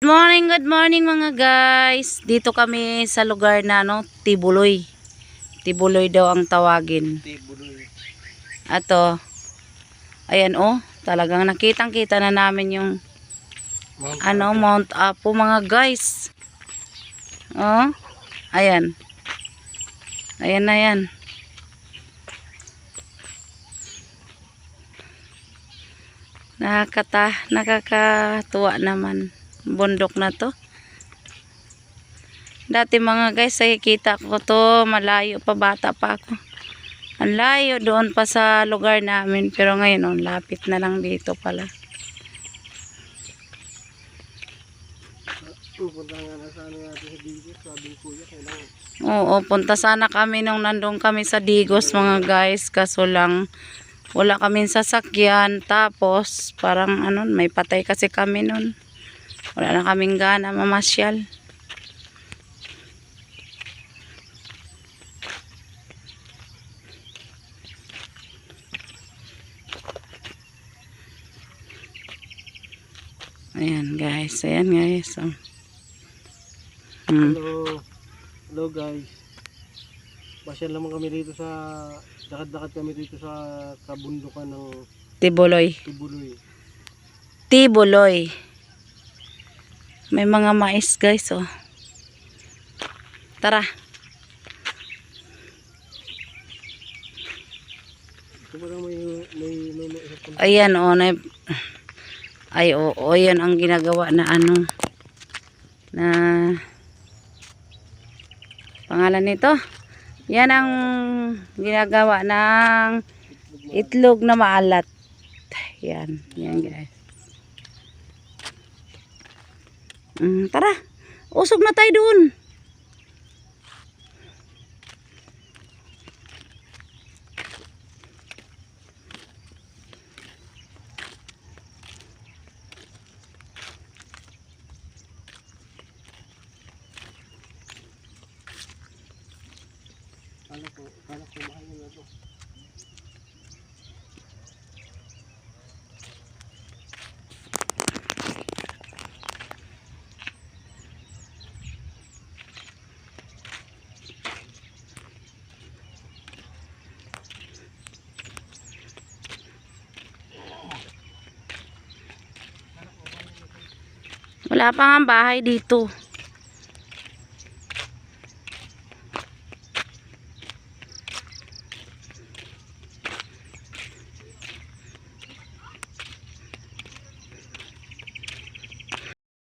Good morning mga guys. Dito kami sa lugar na Tibuloy. Tibuloy daw ang tawagin. Tibuloy. Ato. Ayan talagang nakitang-kita na namin yung Mount Apo mga guys. Ayan. Ayan na yan. Nakakatuwa naman. Bundok na to. Dati mga guys, nakikita ko to malayo pa, bata pa ako. Ang layo doon pa sa lugar namin, pero ngayon lapit na lang dito pala. Pupunta nga na sana natin sa Digos, sabi ni Kuya, kailangan. Oo, punta sana kami nung nandun kami sa Digos mga guys, kaso lang wala kaming sasakyan, tapos parang may patay kasi kami nun. Wala na kaming gana mamasyal. Ayan guys, Hello guys. Pasyal naman kami dito sa dakad-dakad kami dito sa kabundukan ng Tibuloy. May mga mais guys Tara. Ayan yan ang ginagawa na na pangalan nito. Yan ang ginagawa ng itlog na maalat. Yan guys. Tara, usog na tayo doon. Kala ko mahal na ito. Wala pa nga bahay dito.